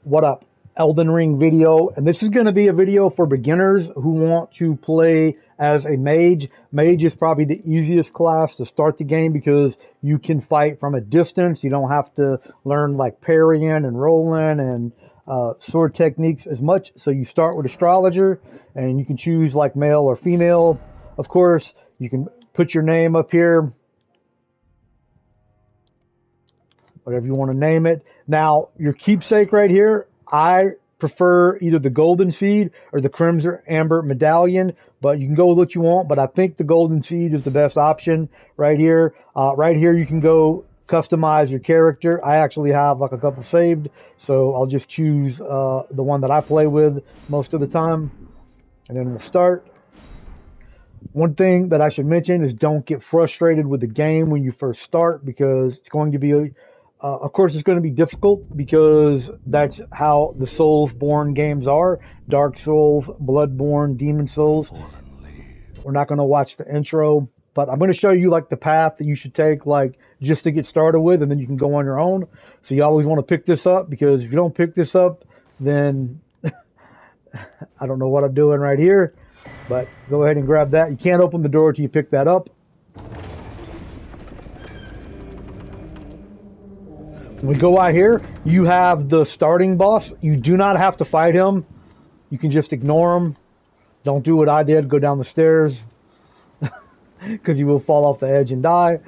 What up? Elden Ring video, and this is going to be a video for beginners who want to play as a mage. Mage is probably the easiest class to start the game because you can fight from a distance. You don't have to learn like parrying and rolling and sword techniques as much. So you start with astrologer, and you can choose like male or female. Of course, you can put your name up here, whatever you want to name it. Now, your keepsake right here, I prefer either the golden seed or the crimson amber medallion, but you can go with what you want. But I think the golden seed is the best option right here. Right here, you can go customize your character. I actually have like a couple saved, so I'll just choose the one that I play with most of the time. And then we'll start. One thing that I should mention is don't get frustrated with the game when you first start, because it's going to be of course, it's going to be difficult because that's how the Soulsborne games are. Dark Souls, Bloodborne, Demon Souls. We're not going to watch the intro, but I'm going to show you like the path that you should take, like just to get started with, and then you can go on your own. So you always want to pick this up, because if you don't pick this up, then I don't know what I'm doing right here, but go ahead and grab that. You can't open the door until you pick that up. When we go out here, you have the starting boss. You do not have to fight him. You can just ignore him. Don't do what I did, go down the stairs, because you will fall off the edge and die.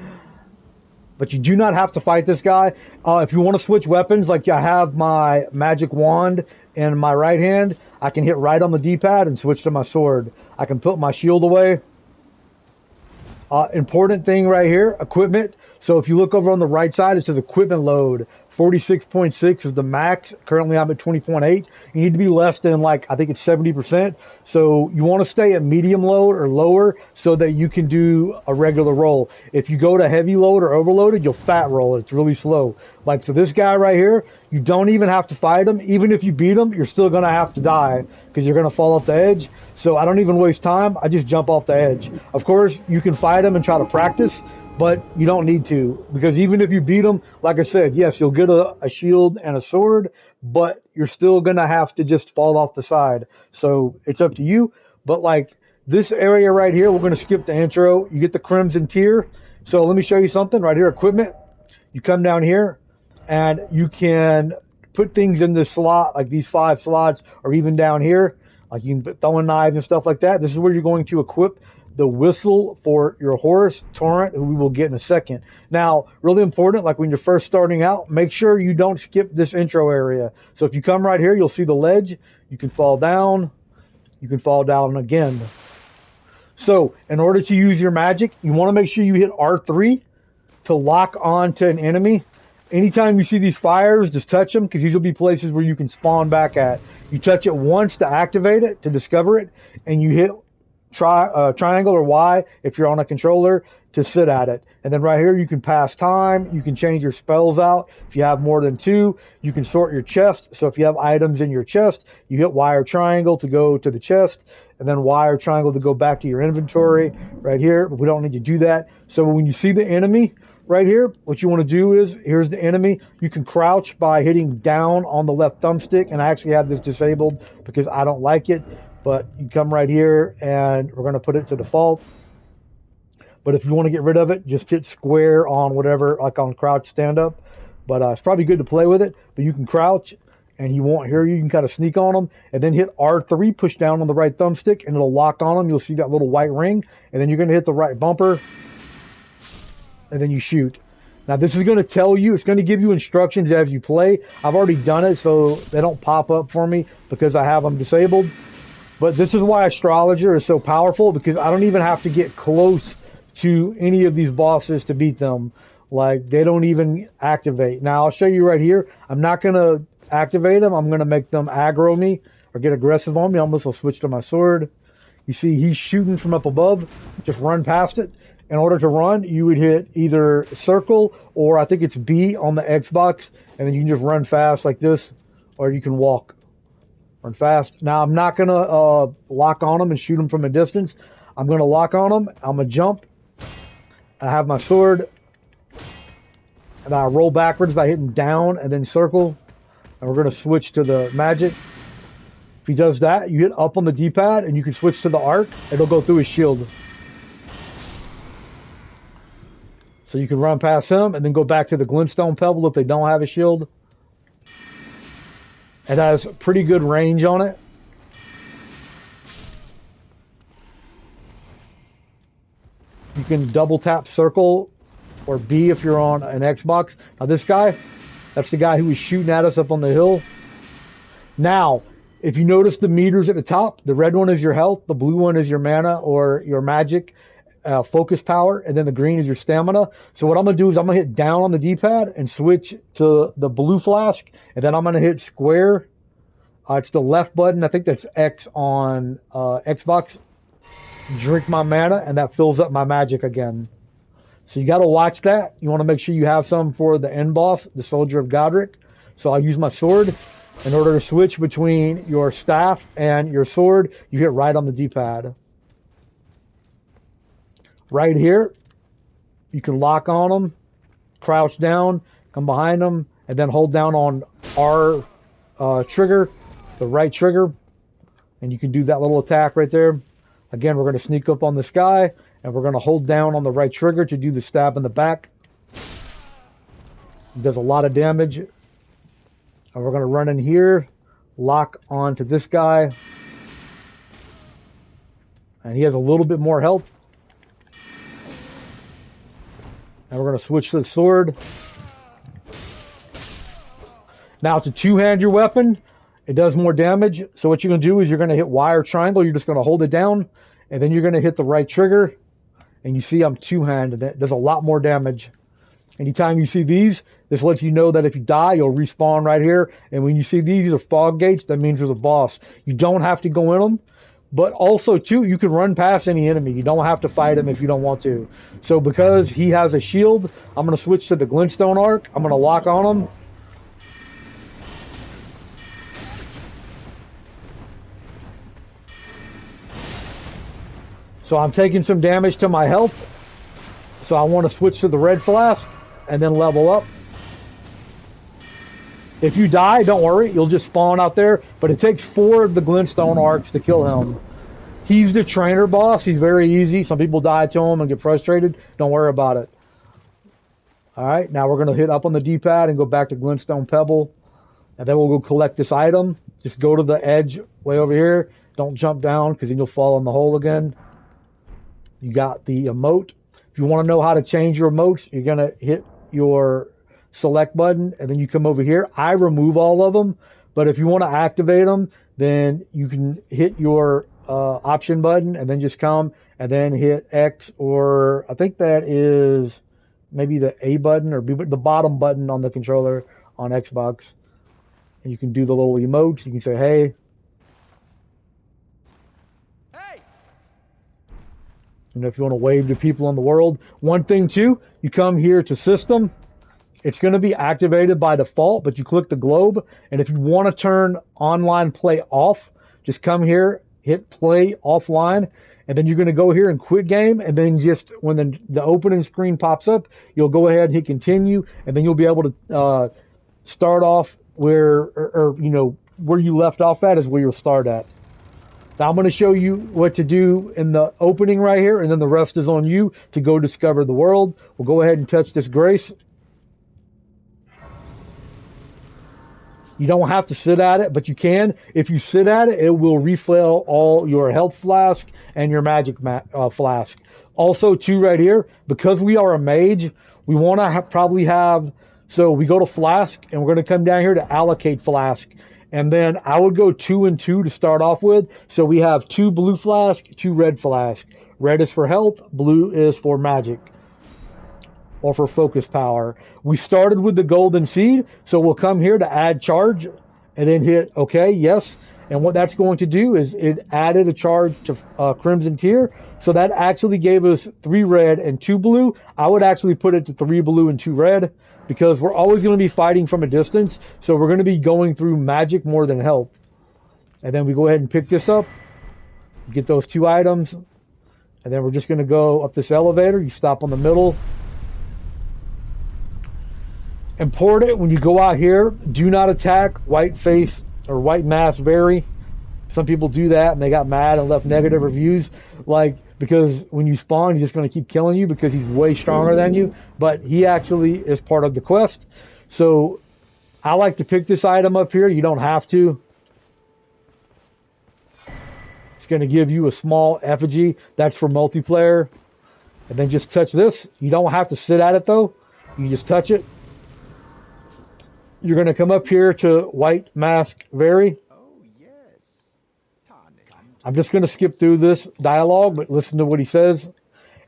But you do not have to fight this guy. If you want to switch weapons, like I have my magic wand in my right hand, I can hit right on the D-pad and switch to my sword. I can put my shield away. Important thing right here, equipment. So if you look over on the right side, it says equipment load. 46.6 is the max. Currently I'm at 20.8. You need to be less than, like, I think it's 70%. So you want to stay at medium load or lower so that you can do a regular roll. If you go to heavy load or overloaded, you'll fat roll. It's really slow. Like, so this guy right here, you don't even have to fight him. Even if you beat him, you're still going to have to die because you're going to fall off the edge. So I don't even waste time. I just jump off the edge. Of course, you can fight him and try to practice, but you don't need to, because even if you beat him, like I said, yes, you'll get a shield and a sword, but you're still going to have to just fall off the side. So it's up to you. But like this area right here, we're going to skip the intro. You get the crimson tier. So let me show you something right here, equipment. You come down here and you can put things in this slot, like these 5 slots, or even down here. Like you can put throwing knives and stuff like that. This is where you're going to equip the whistle for your horse, Torrent, who we will get in a second. Now, really important, like when you're first starting out, make sure you don't skip this intro area. So if you come right here, you'll see the ledge. You can fall down. You can fall down again. So in order to use your magic, you want to make sure you hit R3 to lock on to an enemy. Anytime you see these fires, just touch them, because these will be places where you can spawn back at. You touch it once to activate it, to discover it, and you hit triangle or Y if you're on a controller to sit at it. And then right here you can pass time, you can change your spells out. If you have more than 2, you can sort your chest. So if you have items in your chest, you hit Y or triangle to go to the chest, and then Y or triangle to go back to your inventory right here. But we don't need to do that. So when you see the enemy right here, what you want to do is, here's the enemy. You can crouch by hitting down on the left thumbstick, and I actually have this disabled because I don't like it. But you come right here, and we're going to put it to default. But if you want to get rid of it, just hit square on whatever, like on crouch stand up. But it's probably good to play with it. But you can crouch, and he won't hear you. You can kind of sneak on him, and then hit R3, push down on the right thumbstick, and it'll lock on him. You'll see that little white ring, and then you're going to hit the right bumper, and then you shoot. Now this is going to tell you, it's going to give you instructions as you play. I've already done it, so they don't pop up for me because I have them disabled. But this is why Astrologer is so powerful, because I don't even have to get close to any of these bosses to beat them. Like, they don't even activate. Now, I'll show you right here. I'm not going to activate them. I'm going to make them aggro me or get aggressive on me. I almost will switch to my sword. You see, he's shooting from up above. Just run past it. In order to run, you would hit either circle or I think it's B on the Xbox, and then you can just run fast like this, or you can walk. Run fast. Now, I'm not going to lock on them and shoot them from a distance. I'm going to lock on them. I'm going to jump. I have my sword. And I roll backwards by hitting down and then circle. And we're going to switch to the magic. If he does that, you hit up on the D-pad and you can switch to the arc. It'll go through his shield. So you can run past him and then go back to the glintstone pebble if they don't have a shield. It has pretty good range on it. You can double tap circle or B if you're on an Xbox. Now this guy, that's the guy who was shooting at us up on the hill. Now, if you notice the meters at the top, the red one is your health, the blue one is your mana or your magic, focus power, and then the green is your stamina. So what I'm going to do is I'm going to hit down on the D-pad and switch to the blue flask, and then I'm going to hit square. It's the left button. I think that's X on Xbox. Drink my mana, and that fills up my magic again. So you got to watch that. You want to make sure you have some for the end boss, the Soldier of Godric. So I'll use my sword. In order to switch between your staff and your sword, you hit right on the D-pad. Right here, you can lock on them, crouch down, come behind them, and then hold down on R trigger, the right trigger, and you can do that little attack right there. Again, we're going to sneak up on this guy, and we're going to hold down on the right trigger to do the stab in the back. It does a lot of damage. And we're going to run in here, lock onto this guy, and he has a little bit more health. And we're going to switch to the sword. Now it's a two-hander weapon. It does more damage. So what you're going to do is you're going to hit Y or triangle. You're just going to hold it down, and then you're going to hit the right trigger. And you see I'm two-handed. It does a lot more damage. Anytime you see these, this lets you know that if you die, you'll respawn right here. And when you see these are fog gates, that means there's a boss. You don't have to go in them. But also, too, you can run past any enemy. You don't have to fight him if you don't want to. So because he has a shield, I'm going to switch to the glintstone arc. I'm going to lock on him. So I'm taking some damage to my health. So I want to switch to the red flask and then level up. If you die, don't worry, you'll just spawn out there, but it takes 4 of the glintstone arcs to kill him. He's the trainer boss. He's very easy. Some people die to him and get frustrated. Don't worry about it. Alright, now we're going to hit up on the D-pad and go back to glintstone pebble, and then we'll go collect this item. Just go to the edge way over here. Don't jump down because then you'll fall in the hole again. You got the emote. If you want to know how to change your emotes, you're going to hit your select button, and then you come over here. I remove all of them, but if you want to activate them, then you can hit your option button, and then just come, and then hit X, or I think that is maybe the A button, or the bottom button on the controller on Xbox. And you can do the little emotes. You can say, hey. And if you want to wave to people in the world. One thing too, you come here to system. It's going to be activated by default, but you click the globe. And if you want to turn online play off, just come here, hit play offline. And then you're going to go here and quit game. And then just when the opening screen pops up, you'll go ahead and hit continue. And then you'll be able to start off where you left off at is where you'll start at. Now I'm going to show you what to do in the opening right here, and then the rest is on you to go discover the world. We'll go ahead and touch this grace. You don't have to sit at it, but you can. If you sit at it, it will refill all your health flask and your magic flask. Also, too, right here, because we are a mage, we want to probably have, so we go to flask, and we're going to come down here to allocate flask. And then I would go 2 and 2 to start off with. So we have 2 blue flask, 2 red flask. Red is for health, blue is for magic or for focus power. We started with the golden seed, so we'll come here to add charge and then hit OK, yes. And what that's going to do is it added a charge to Crimson Tier. So that actually gave us 3 red and 2 blue. I would actually put it to 3 blue and 2 red. Because we're always going to be fighting from a distance. So we're going to be going through magic more than health. And then we go ahead and pick this up. Get those 2 items. And then we're just going to go up this elevator. You stop on the middle. Important when you go out here, do not attack white face or white mask Very. Some people do that and they got mad and left negative reviews. Like, because when you spawn, he's just going to keep killing you because he's way stronger than you. But he actually is part of the quest. So I like to pick this item up here. You don't have to. It's going to give you a small effigy. That's for multiplayer. And then just touch this. You don't have to sit at it though. You just touch it. You're going to come up here to White Mask Very. I'm just going to skip through this dialogue, but listen to what he says.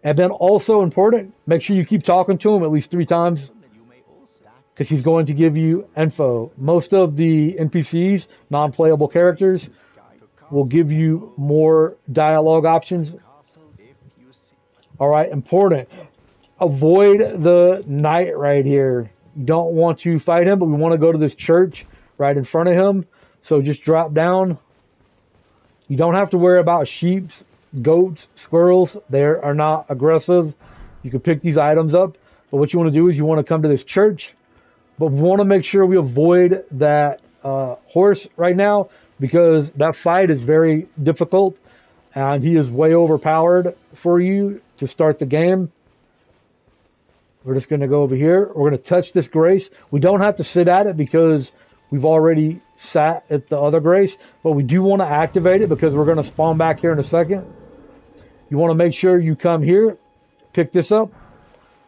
And then also important, make sure you keep talking to him at least 3 times, because he's going to give you info. Most of the NPCs, non-playable characters, will give you more dialogue options. All right, important. Avoid the knight right here. You don't want to fight him, but we want to go to this church right in front of him. So just drop down. You don't have to worry about sheep, goats, squirrels. They are not aggressive. You can pick these items up. But what you want to do is you want to come to this church. But we want to make sure we avoid that horse right now, because that fight is very difficult. And he is way overpowered for you to start the game. We're just going to go over here. We're going to touch this grace. We don't have to sit at it because we've already sat at the other grace. But we do want to activate it because we're going to spawn back here in a second. You want to make sure you come here. Pick this up.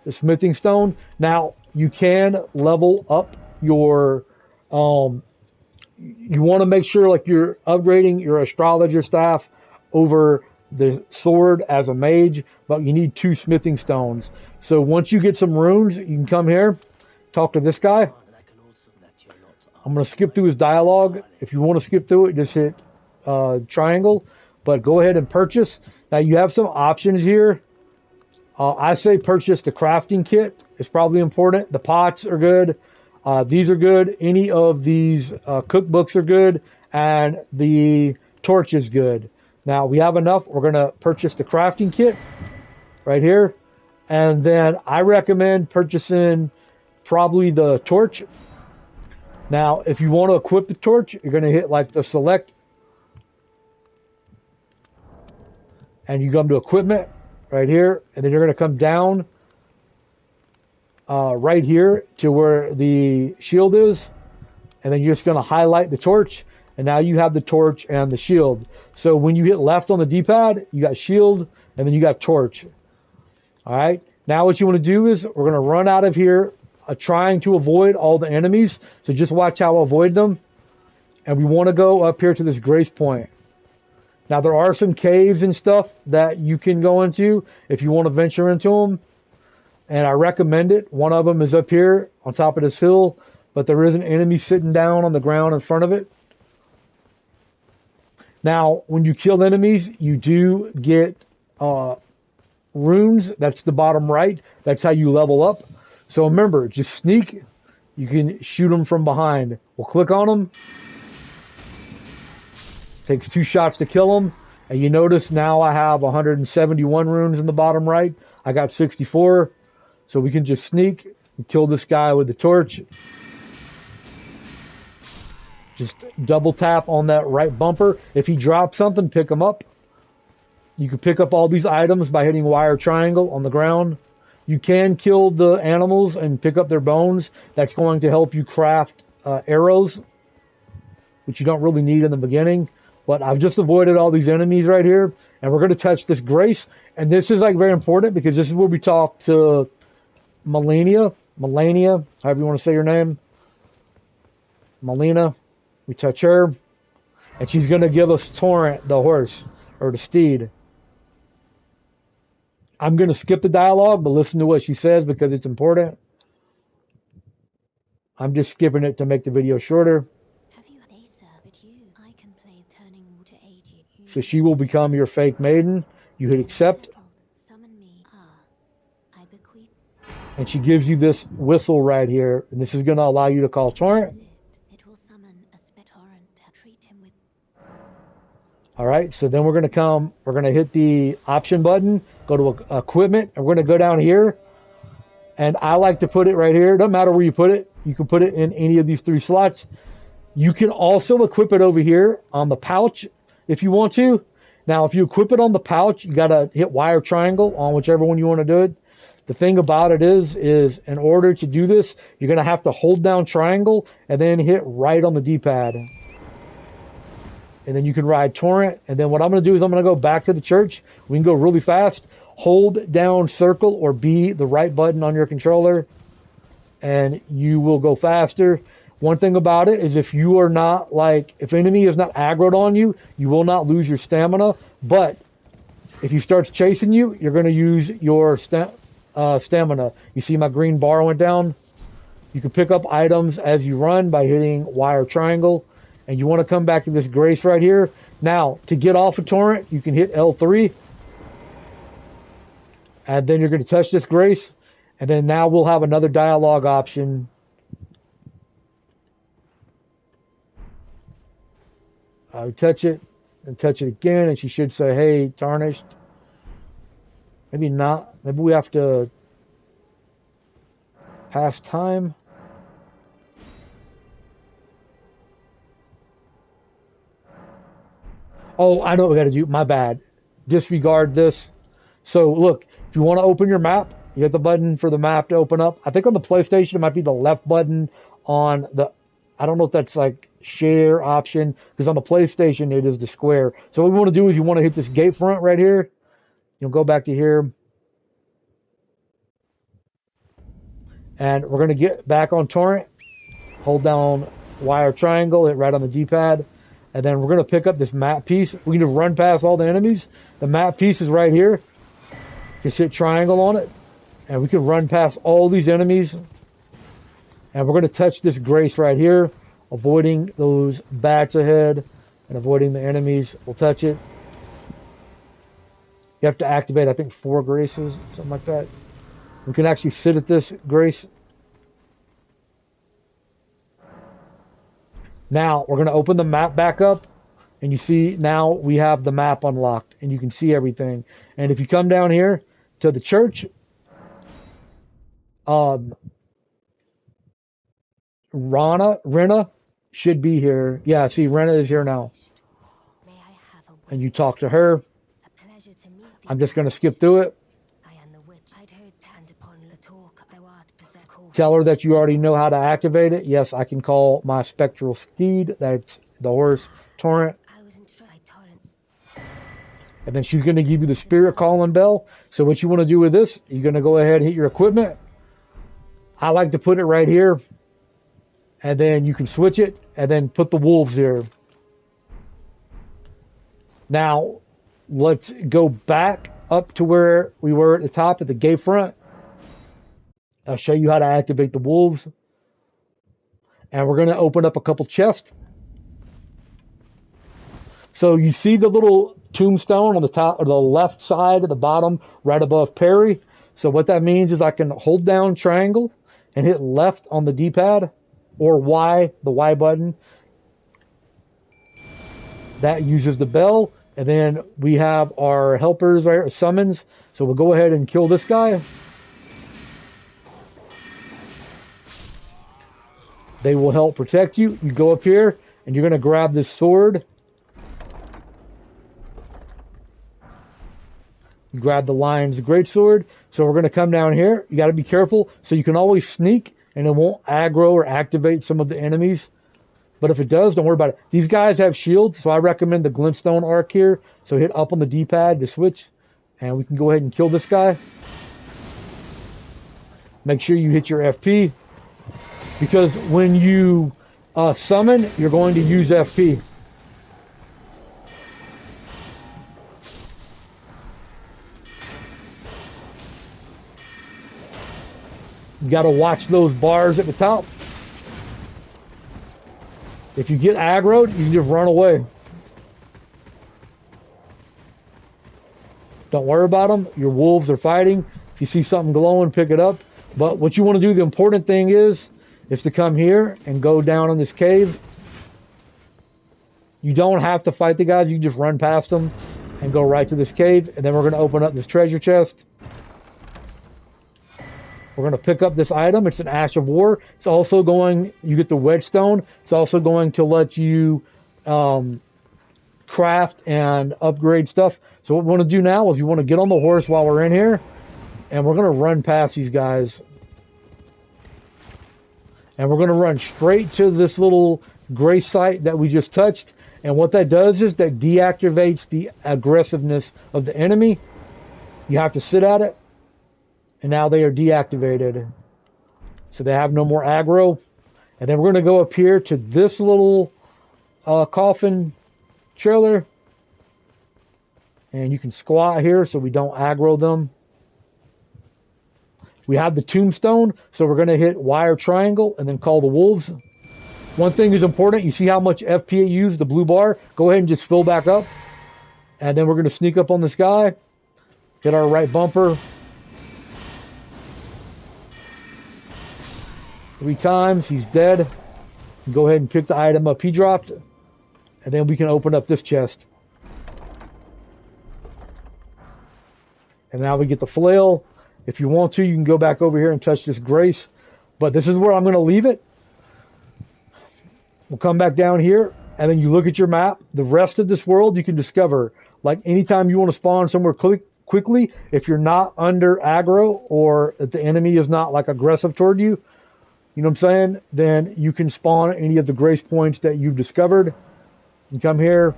The smithing stone. Now, you can level up your... you want to make sure like you're upgrading your astrologer staff over the sword as a mage, but you need 2 smithing stones. So once you get some runes, you can come here, talk to this guy. I'm going to skip through his dialogue. If you want to skip through it, just hit triangle, but go ahead and purchase. Now you have some options here. I say purchase the crafting kit. It's probably important. The pots are good. These are good. Any of these cookbooks are good, and the torch is good. Now we have enough. We're going to purchase the crafting kit right here. And then I recommend purchasing probably the torch. Now, if you want to equip the torch, you're going to hit like the select. And you come to equipment right here. And then you're going to come down right here to where the shield is. And then you're just going to highlight the torch. And now you have the torch and the shield. So when you hit left on the D-pad, you got shield and then you got torch. All right. Now what you want to do is we're going to run out of here trying to avoid all the enemies. So just watch how I avoid them. And we want to go up here to this grace point. Now there are some caves and stuff that you can go into if you want to venture into them. And I recommend it. One of them is up here on top of this hill. But there is an enemy sitting down on the ground in front of it. Now, when you kill enemies, you do get runes. That's the bottom right. That's how you level up. So remember, just sneak. You can shoot them from behind. We'll click on them. Takes 2 shots to kill them. And you notice now I have 171 runes in the bottom right. I got 64. So we can just sneak and kill this guy with the torch. Just double tap on that right bumper. If he drops something, pick him up. You can pick up all these items by hitting Y or triangle on the ground. You can kill the animals and pick up their bones. That's going to help you craft arrows, which you don't really need in the beginning. But I've just avoided all these enemies right here. And we're going to touch this grace. And this is like very important because this is where we talk to Melania, however you want to say your name. Melina. We touch her, and she's going to give us Torrent, the horse, or the steed. I'm going to skip the dialogue, but listen to what she says because it's important. I'm just skipping it to make the video shorter. So she will become your fake maiden. You hit accept. And she gives you this whistle right here, and this is going to allow you to call Torrent. All right, so then we're going to hit the option button, go to equipment, and we're going to go down here. And I like to put it right here. Doesn't matter where you put it. You can put it in any of these 3 slots. You can also equip it over here on the pouch if you want to. Now, if you equip it on the pouch, you got to hit Y or triangle on whichever one you want to do it. The thing about it is in order to do this, you're going to have to hold down triangle and then hit right on the D-pad. And then you can ride torrent. And then what I'm going to do is I'm going to go back to the church. We can go really fast. Hold down circle or B, the right button on your controller, and you will go faster. One thing about it is if you are not if enemy is not aggroed on you, you will not lose your stamina. But if he starts chasing you, you're going to use your stamina. You see my green bar went down? You can pick up items as you run by hitting Y or triangle. And you want to come back to this grace right here. Now, to get off of torrent, you can hit L3. And then you're going to touch this grace. And then now we'll have another dialogue option. I touch it and touch it again. And she should say, hey, tarnished. Maybe not. Maybe we have to pass time. Oh, I know what we got to do. My bad. Disregard this. So look, if you want to open your map, you hit the button for the map to open up. I think on the PlayStation, it might be the left button on the, I don't know if that's share option, because on the PlayStation, it is the square. So what we want to do is you want to hit this gate front right here. You'll go back to here. And we're going to get back on torrent. Hold down Y or triangle, hit right on the D-pad. And then we're going to pick up this map piece. We can just run past all the enemies. The map piece is right here. Just hit triangle on it. And we can run past all these enemies. And we're going to touch this grace right here. Avoiding those bats ahead. And avoiding the enemies. We'll touch it. You have to activate, I think, 4 graces. Something like that. We can actually sit at this grace. Now, we're going to open the map back up. And you see, now we have the map unlocked. And you can see everything. And if you come down here to the church, Rena should be here. Yeah, see, Rena is here now. And you talk to her. I'm just going to skip through it. Tell her that you already know how to activate it. Yes, I can call my spectral steed. That's the horse, Torrent. And then she's going to give you the spirit calling bell. So what you want to do with this, you're going to go ahead and hit your equipment. I like to put it right here. And then you can switch it and then put the wolves here. Now, let's go back up to where we were at the top at the gate front. I'll show you how to activate the wolves. And we're going to open up a couple chests. So you see the little tombstone on the top or the left side of the bottom right above parry. So what that means is I can hold down triangle and hit left on the D-pad or Y, the Y button. That uses the bell. And then we have our helpers, right, summons. So we'll go ahead and kill this guy. They will help protect you. You go up here and you're going to grab this sword. You grab the lion's greatsword. So we're going to come down here. You got to be careful. So you can always sneak and it won't aggro or activate some of the enemies. But if it does, don't worry about it. These guys have shields, so I recommend the glintstone arc here. So hit up on the D-pad to switch. And we can go ahead and kill this guy. Make sure you hit your FP. Because when you summon, you're going to use FP. You got to watch those bars at the top. If you get aggroed, you can just run away. Don't worry about them. Your wolves are fighting. If you see something glowing, pick it up. But what you want to do, the important thing is to come here and go down in this cave. You don't have to fight the guys. You can just run past them and go right to this cave. And then we're going to open up this treasure chest. We're going to pick up this item. It's an Ash of War. It's also going, you get the Wedgestone. It's also going to let you craft and upgrade stuff. So what we want to do now is we want to get on the horse while we're in here, and we're going to run past these guys. And we're going to run straight to this little gray site that we just touched. And what that does is that deactivates the aggressiveness of the enemy. You have to sit at it. And now they are deactivated. So they have no more aggro. And then we're going to go up here to this little coffin trailer. And you can squat here so we don't aggro them. We have the tombstone, so we're going to hit wire triangle and then call the wolves. One thing is important. You see how much FP it used, the blue bar? Go ahead and just fill back up. And then we're going to sneak up on this guy. Hit our right bumper. 3 times. He's dead. Go ahead and pick the item up he dropped. And then we can open up this chest. And now we get the flail. If you want to, you can go back over here and touch this grace. But this is where I'm going to leave it. We'll come back down here. And then you look at your map. The rest of this world you can discover. Like anytime you want to spawn somewhere quickly, if you're not under aggro or if the enemy is not like aggressive toward you, you know what I'm saying? Then you can spawn any of the grace points that you've discovered. You come here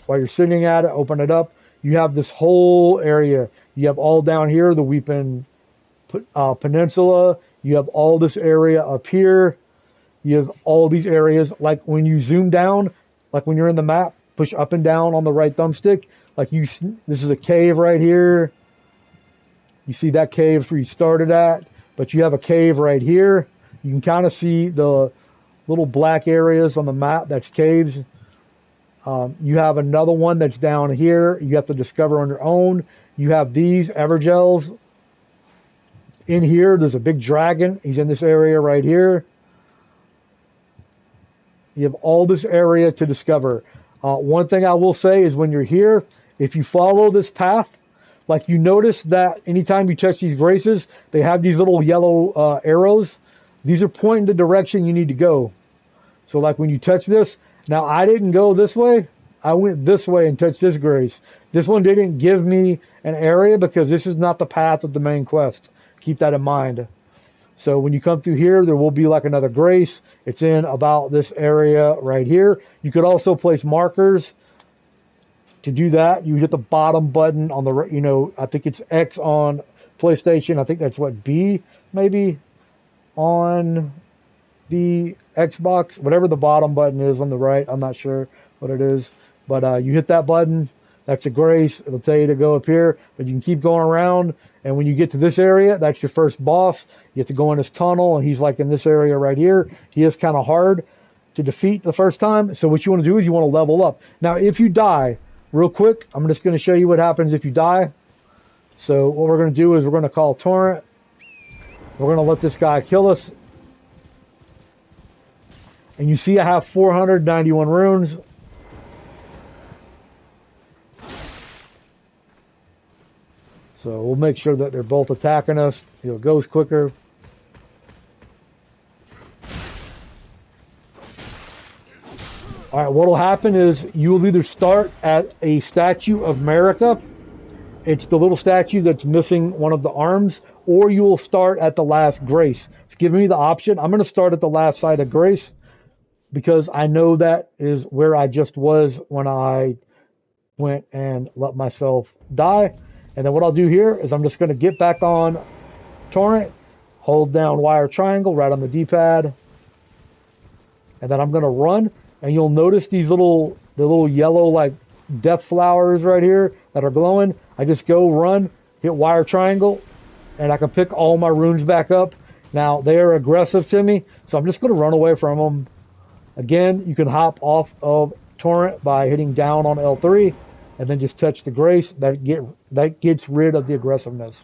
while you're sitting at it, open it up. You have this whole area. You have all down here, the Weeping Peninsula. You have all this area up here. You have all these areas. Like when you zoom down, like when you're in the map, push up and down on the right thumbstick. Like this is a cave right here. You see that cave where you started at, but you have a cave right here. You can kind of see the little black areas on the map. That's caves. You have another one that's down here. You have to discover on your own. You have these Evergels. In here, there's a big dragon. He's in this area right here. You have all this area to discover. One thing I will say is when you're here, if you follow this path, like you notice that anytime you touch these graces, they have these little yellow arrows. These are pointing the direction you need to go. So like when you touch this, now I didn't go this way. I went this way and touched this grace. This one didn't give me an area because this is not the path of the main quest. Keep that in mind. So when you come through here, there will be like another grace. It's in about this area right here. You could also place markers. To do that, you hit the bottom button on the, I think it's X on PlayStation. I think that's what, B maybe on the Xbox. Whatever the bottom button is on the right. I'm not sure what it is. But you hit that button. That's a grace. It'll tell you to go up here. But you can keep going around. And when you get to this area, that's your first boss. You have to go in this tunnel. And he's like in this area right here. He is kind of hard to defeat the first time. So what you want to do is you want to level up. Now, if you die, real quick, I'm just going to show you what happens if you die. So what we're going to do is we're going to call Torrent. We're going to let this guy kill us. And you see I have 491 runes. So we'll make sure that they're both attacking us. It goes quicker. Alright, what will happen is you will either start at a statue of Marika. It's the little statue that's missing one of the arms. Or you will start at the last grace. It's giving me the option. I'm going to start at the last site of grace. Because I know that is where I just was when I went and let myself die. And then what I'll do here is I'm just going to get back on Torrent. Hold down wire triangle right on the D-pad. And then I'm going to run. And you'll notice the little yellow like death flowers right here that are glowing. I just go run, hit wire triangle, and I can pick all my runes back up. Now, they are aggressive to me, so I'm just going to run away from them. Again, you can hop off of Torrent by hitting down on L3 and then just touch the grace. That gets rid of the aggressiveness.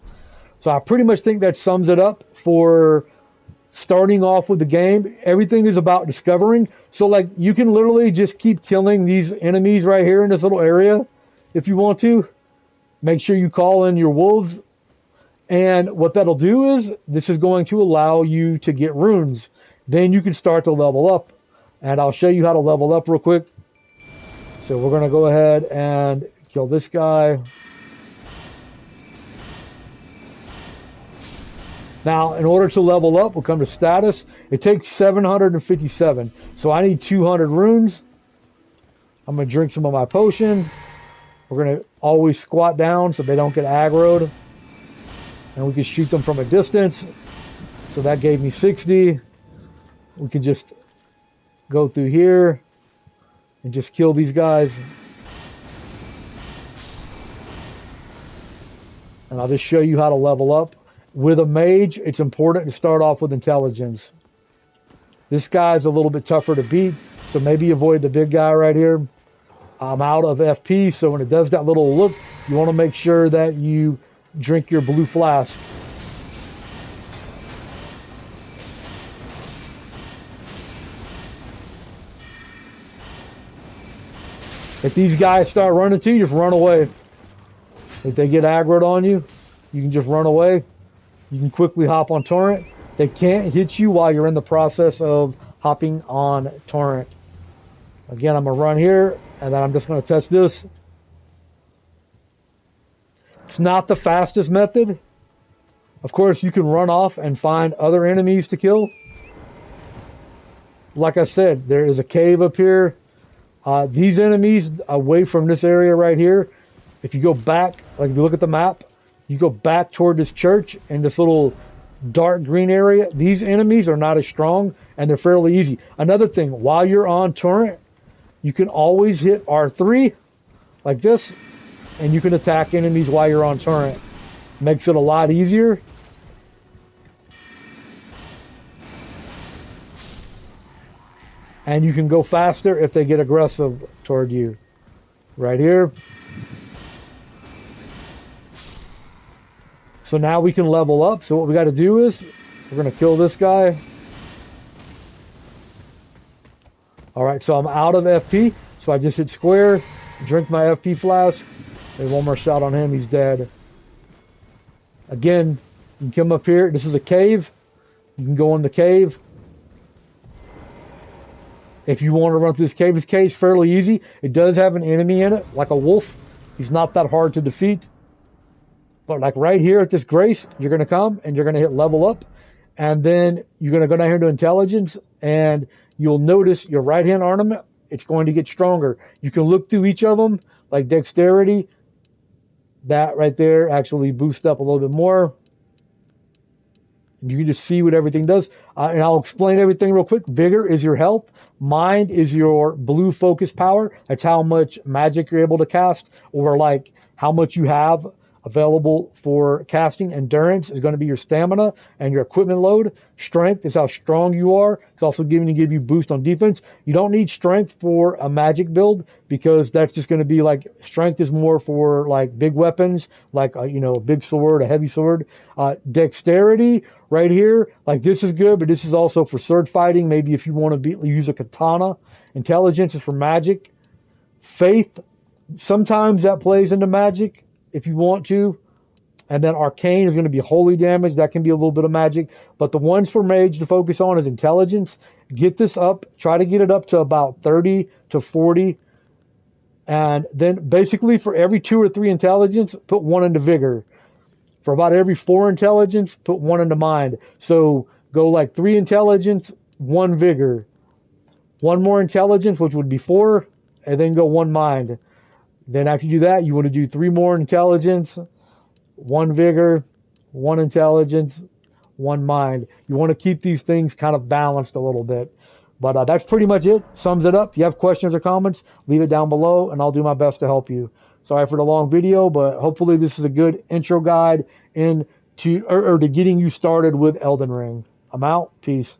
So I pretty much think that sums it up for starting off with the game. Everything is about discovering. So like you can literally just keep killing these enemies right here in this little area if you want to. Make sure you call in your wolves. And what that'll do is this is going to allow you to get runes. Then you can start to level up. And I'll show you how to level up real quick. So we're going to go ahead and kill this guy. Now, in order to level up, we'll come to status. It takes 757. So I need 200 runes. I'm going to drink some of my potion. We're going to always squat down so they don't get aggroed. And we can shoot them from a distance. So that gave me 60. We can just go through here and just kill these guys. And I'll just show you how to level up. With a mage, it's important to start off with intelligence. This guy's a little bit tougher to beat, so maybe avoid the big guy right here. I'm out of FP, so when it does that little look, you want to make sure that you drink your blue flask. If these guys start running to you, just run away. If they get aggroed on you, you can just run away. You can quickly hop on torrent. They can't hit you while you're in the process of hopping on torrent. Again, I'm going to run here, and then I'm just going to test this. It's not the fastest method. Of course, you can run off and find other enemies to kill. Like I said, there is a cave up here. These enemies away from this area right here, if you go back, like if you look at the map, you go back toward this church and this little dark green area, these enemies are not as strong and they're fairly easy. Another thing, while you're on torrent, you can always hit R3 like this, and you can attack enemies while you're on torrent. Makes it a lot easier. And you can go faster if they get aggressive toward you. Right here. So now we can level up. So what we got to do is we're going to kill this guy. Alright, so I'm out of FP. So I just hit square, drink my FP flask. And one more shot on him, he's dead. Again, you can come up here. This is a cave. You can go in the cave. If you want to run through this cave's fairly easy. It does have an enemy in it, like a wolf. He's not that hard to defeat. But like right here at this grace, you're going to come and you're going to hit level up. And then you're going to go down here to intelligence. And you'll notice your right hand ornament, it's going to get stronger. You can look through each of them, like dexterity. That right there actually boosts up a little bit more. You can just see what everything does. And I'll explain everything real quick. Vigor is your health. Mind is your blue focus power. That's how much magic you're able to cast, or like how much you have available for casting. Endurance is going to be your stamina and your equipment load. Strength is how strong you are. It's also going to give you boost on defense. You don't need strength for a magic build because that's just going to be like, strength is more for like big weapons, like a big sword, a heavy sword. Dexterity right here, like this is good, but this is also for sword fighting. Maybe if you want to use a katana. Intelligence is for magic. Faith, sometimes that plays into magic if you want to. And then arcane is going to be holy damage. That can be a little bit of magic. But the ones for mage to focus on is intelligence. Get this up. Try to get it up to about 30 to 40. And then basically for every 2 or 3 intelligence, put 1 into vigor. For about every 4 intelligence, put 1 into mind. So go like 3 intelligence, 1 vigor. 1 more intelligence, which would be 4. And then go 1 mind. Then after you do that, you want to do 3 more intelligence, 1 vigor, 1 intelligence, 1 mind. You want to keep these things kind of balanced a little bit. But that's pretty much it. Sums it up. If you have questions or comments, leave it down below, and I'll do my best to help you. Sorry for the long video, but hopefully this is a good intro guide to getting you started with Elden Ring. I'm out. Peace.